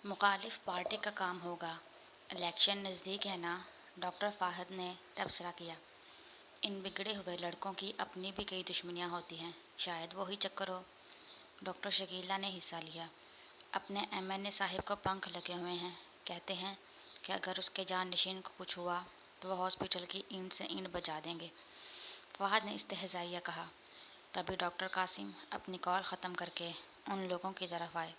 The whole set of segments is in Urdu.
مخالف پارٹی کا کام ہوگا۔ الیکشن نزدیک ہے نا، ڈاکٹر فہد نے تبصرہ کیا۔ ان بگڑے ہوئے لڑکوں کی اپنی بھی کئی دشمنیاں ہوتی ہیں، شاید وہی چکر ہو۔ ڈاکٹر شکیلہ نے حصہ لیا۔ اپنے MNA صاحب کو پنکھ لگے ہوئے ہیں، کہتے ہیں کہ اگر اس کے جان نشین کو کچھ ہوا تو وہ ہاسپٹل کی اینٹ سے اینٹ بجا دیں گے، فہد نے استہزائیہ کہا۔ تبھی ڈاکٹر قاسم اپنی کال ختم کر کے ان لوگوں کی طرف آئے۔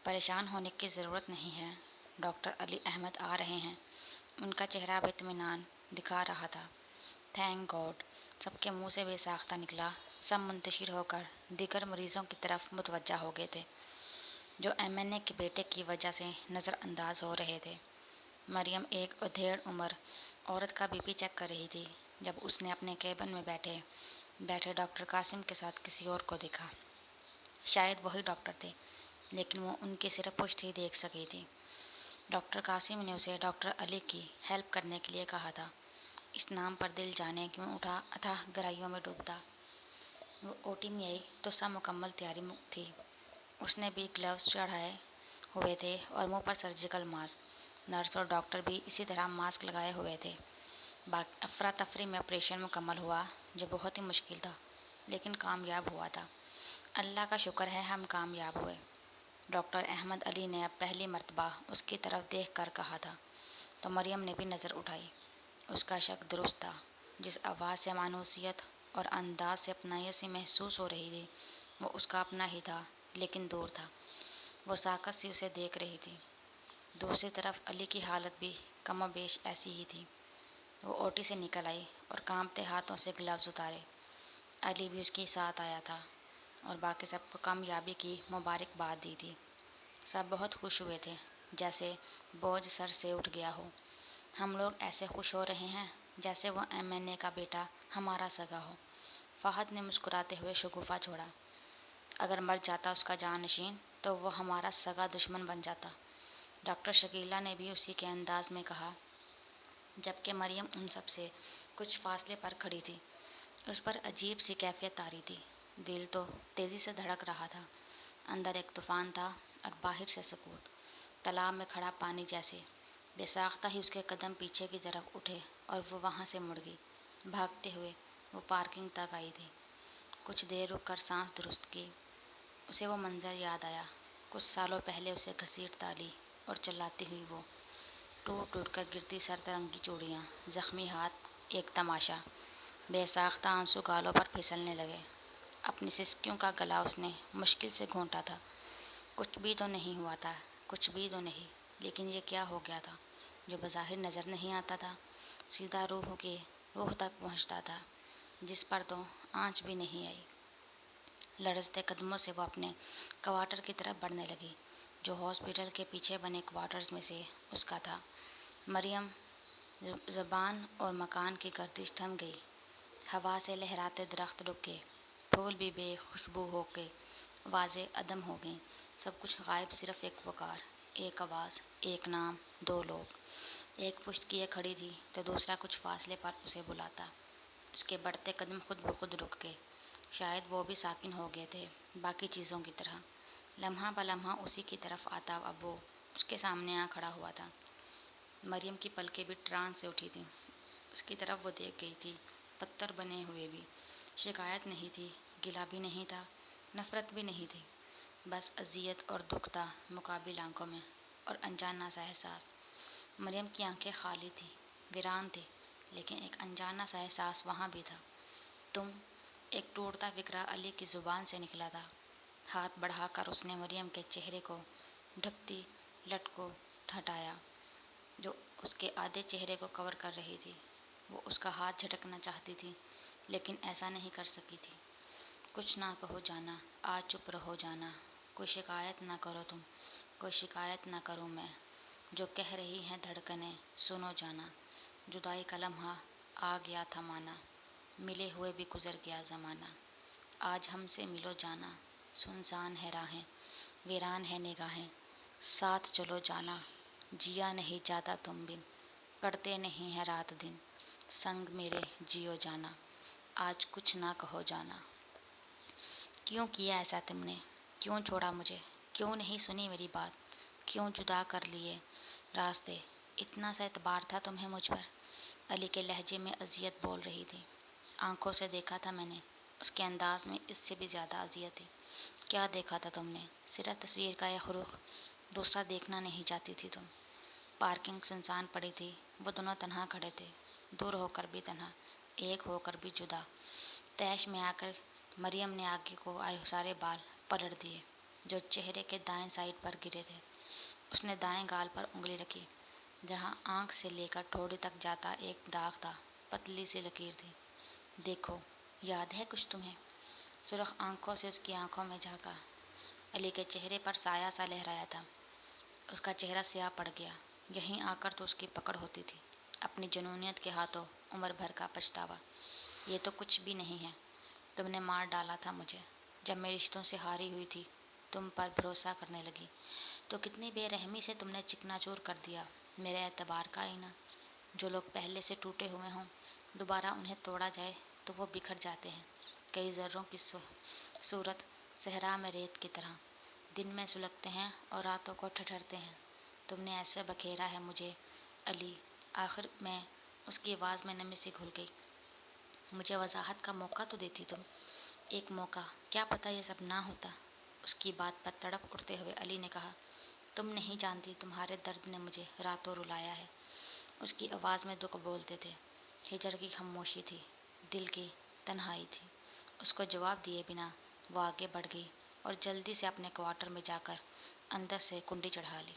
پریشان ہونے کی ضرورت نہیں ہے، ڈاکٹر علی احمد آ رہے ہیں۔ ان کا چہرہ اب اطمینان دکھا رہا تھا۔ تھینک گاڈ، سب کے منہ سے بے ساختہ نکلا۔ سب منتشر ہو کر دیگر مریضوں کی طرف متوجہ ہو گئے تھے، جو MNA کے بیٹے کی وجہ سے نظر انداز ہو رہے تھے۔ مریم ایک ادھیڑ عمر عورت کا BP چیک کر رہی تھی جب اس نے اپنے کیبن میں بیٹھے ڈاکٹر قاسم کے ساتھ کسی اور کو دیکھا۔ شاید وہی ڈاکٹر تھے، لیکن وہ ان کی صرف پشت ہی دیکھ سکی تھی۔ ڈاکٹر قاسم نے اسے ڈاکٹر علی کی ہیلپ کرنے کے لیے کہا تھا۔ اس نام پر دل جانے کیوں اٹھا اتھاہ گہرائیوں میں ڈوبتا۔ وہ OT میں آئی تو سب مکمل تیاری تھی۔ اس نے بھی گلوز چڑھائے ہوئے تھے اور منہ پر سرجیکل ماسک۔ نرس اور ڈاکٹر بھی اسی طرح ماسک لگائے ہوئے تھے۔ افراتفری میں آپریشن مکمل ہوا، جو بہت ہی مشکل تھا، لیکن کامیاب ہوا تھا۔ اللہ کا شکر ہے ہم کامیاب ہوئے، ڈاکٹر احمد علی نے اب پہلی مرتبہ اس کی طرف دیکھ کر کہا تھا۔ تو مریم نے بھی نظر اٹھائی۔ اس کا شک درست تھا۔ جس آواز سے مانوسیت اور انداز سے اپنائیت سی محسوس ہو رہی تھی، وہ اس کا اپنا ہی تھا، لیکن دور تھا۔ وہ ساکت سی اسے دیکھ رہی تھی۔ دوسری طرف علی کی حالت بھی کم و بیش ایسی ہی تھی۔ وہ OT سے نکل آئی اور کانپتے ہاتھوں سے گلوز اتارے۔ علی بھی اس کے ساتھ آیا تھا اور باقی سب کو کامیابی کی مبارکباد دی تھی۔ سب بہت خوش ہوئے تھے، جیسے بوجھ سر سے اٹھ گیا ہو۔ ہم لوگ ایسے خوش ہو رہے ہیں جیسے وہ MNA کا بیٹا ہمارا سگا ہو، فہد نے مسکراتے ہوئے شگوفہ چھوڑا۔ اگر مر جاتا اس کا جانشین تو وہ ہمارا سگا دشمن بن جاتا، ڈاکٹر شکیلہ نے بھی اسی کے انداز میں کہا، جبکہ مریم ان سب سے کچھ فاصلے پر کھڑی تھی۔ اس پر عجیب سی کیفیت طاری تھی۔ دل تو تیزی سے دھڑک رہا تھا۔ اندر ایک طوفان تھا اور باہر سے سکوت، تالاب میں کھڑا پانی جیسے۔ بے ساختہ ہی اس کے قدم پیچھے کی طرف اٹھے اور وہ وہاں سے مڑ گئی۔ بھاگتے ہوئے وہ پارکنگ تک آئی تھی۔ کچھ دیر رک کر سانس درست کی۔ اسے وہ منظر یاد آیا، کچھ سالوں پہلے اسے گھسیٹتا لی اور چلاتی ہوئی وہ ٹوٹ ٹوٹ کر گرتی سترنگی چوڑیاں، زخمی ہاتھ، ایک تماشا۔ بے ساختہ آنسو گالوں پر پھسلنے لگے۔ اپنی سسکیوں کا گلا اس نے مشکل سے گھونٹا تھا۔ کچھ بھی تو نہیں ہوا تھا، کچھ بھی تو نہیں، لیکن یہ کیا ہو گیا تھا جو بظاہر نظر نہیں آتا تھا، سیدھا روح تک پہنچتا تھا، جس پر تو آنچ بھی نہیں آئی۔ لرزتے قدموں سے وہ اپنے کوارٹر کی طرف بڑھنے لگی، جو ہاسپٹل کے پیچھے بنے کوارٹرز میں سے اس کا تھا۔ مریم، زبان اور مکان کی گردش تھم گئی۔ ہوا سے لہراتے درخت رک گئے، پھول بھی بے خوشبو ہو کے واضح عدم ہو گئیں۔ سب کچھ غائب، صرف ایک پکار، ایک آواز، ایک نام، دو لوگ۔ ایک پشت کیے کھڑی تھی تو دوسرا کچھ فاصلے پر اسے بلاتا۔ اس کے بڑھتے قدم خود بخود رک گئے۔ شاید وہ بھی ساکن ہو گئے تھے، باقی چیزوں کی طرح۔ لمحہ بلمحہ اسی کی طرف آتا، اب وہ اس کے سامنے آ کھڑا ہوا تھا۔ مریم کی پلکیں بھی ٹرانس سے اٹھی تھیں۔ اس کی طرف وہ دیکھ گئی تھی، پتھر بنے ہوئے بھی۔ شکایت نہیں تھی، گلہ بھی نہیں تھا، نفرت بھی نہیں تھی، بس اذیت اور دکھ تھا مقابل آنکھوں میں، اور انجانا سا احساس۔ مریم کی آنکھیں خالی تھیں، ویران تھی، لیکن ایک انجانا سا احساس وہاں بھی تھا۔ تم، ایک ٹوٹتا فقرہ علی کی زبان سے نکلا تھا۔ ہاتھ بڑھا کر اس نے مریم کے چہرے کو ڈھکتی لٹ کو ہٹایا، جو اس کے آدھے چہرے کو کور کر رہی تھی۔ وہ اس کا ہاتھ جھٹکنا چاہتی تھی، لیکن ایسا نہیں کر سکی تھی۔ کچھ نہ کہو جانا، آج چپ رہو جانا، کوئی شکایت نہ کرو تم، کوئی شکایت نہ کروں میں، جو کہہ رہی ہیں دھڑکنیں سنو جانا۔ جدائی کا لمحہ آ گیا تھا مانا، ملے ہوئے بھی گزر گیا زمانہ۔ آج ہم سے ملو جانا، سنسان ہے راہیں، ویران ہے نگاہیں، ساتھ چلو جانا۔ جیا نہیں جاتا تم بن، کٹتے نہیں ہیں رات دن، سنگ میرے جیو جانا۔ آج کچھ نہ کہو جانا۔ کیوں کیا ایسا تم نے؟ کیوں چھوڑا مجھے؟ کیوں نہیں سنی میری بات؟ کیوں جدا کر لیے راستے؟ اتنا سا اعتبار تھا تمہیں مجھ پر؟ علی کے لہجے میں اذیت بول رہی تھی۔ آنکھوں سے دیکھا تھا میں نے، اس کے انداز میں اس سے بھی زیادہ اذیت تھی۔ کیا دیکھا تھا تم نے؟ صرف تصویر کا ایک رخ، دوسرا دیکھنا نہیں چاہتی تھی تم۔ پارکنگ سنسان پڑی تھی، وہ دونوں تنہا کھڑے تھے، دور ہو کر بھی تنہا، ایک ہو کر بھی جدا۔ تیش میں آ کر مریم نے آگے کو آئے سارے بال پلٹ دیے جو چہرے کے دائیں سائڈ پر گرے تھے۔ اس نے دائیں گال پر انگلی رکھی، جہاں آنکھ سے لے کر ٹھوڑی تک جاتا ایک داغ تھا، پتلی سی لکیر تھی۔ دیکھو، یاد ہے کچھ تمہیں؟ سرخ آنکھوں سے اس کی آنکھوں میں جھانکا۔ علی کے چہرے پر سایہ سا لہرایا تھا، اس کا چہرہ سیاہ پڑ گیا۔ یہیں آ کر تو اس کی پکڑ ہوتی تھی، اپنی جنونیت کے ہاتھوں عمر بھر کا پچھتاوا۔ یہ تو کچھ بھی نہیں ہے، تم نے مار ڈالا تھا مجھے جب میں رشتوں سے ہاری ہوئی تھی، تم پر بھروسہ کرنے لگی تو کتنی بے رحمی سے تم نے چکنا چور کر دیا میرے اعتبار کا آئینہ۔ جو لوگ پہلے سے ٹوٹے ہوئے ہوں، دوبارہ انہیں توڑا جائے تو وہ بکھر جاتے ہیں، کئی ذروں کی صورت صحرا میں ریت کی طرح، دن میں سلگتے ہیں اور راتوں کو ٹھٹھرتے ہیں۔ تم نے ایسے بکھیرا ہے مجھے علی۔ آخر میں اس کی آواز میں نمی سی گھل گئی۔ مجھے وضاحت کا موقع تو دیتی تم، ایک موقع، کیا پتہ یہ سب نہ ہوتا؟ اس کی بات پر تڑپ اٹھتے ہوئے علی نے کہا، تم نہیں جانتی تمہارے درد نے مجھے راتوں رلایا ہے۔ اس کی آواز میں دکھ بولتے تھے، ہجر کی خاموشی تھی، دل کی تنہائی تھی۔ اس کو جواب دیے بنا وہ آگے بڑھ گئی اور جلدی سے اپنے کوارٹر میں جا کر اندر سے کنڈی چڑھا لی۔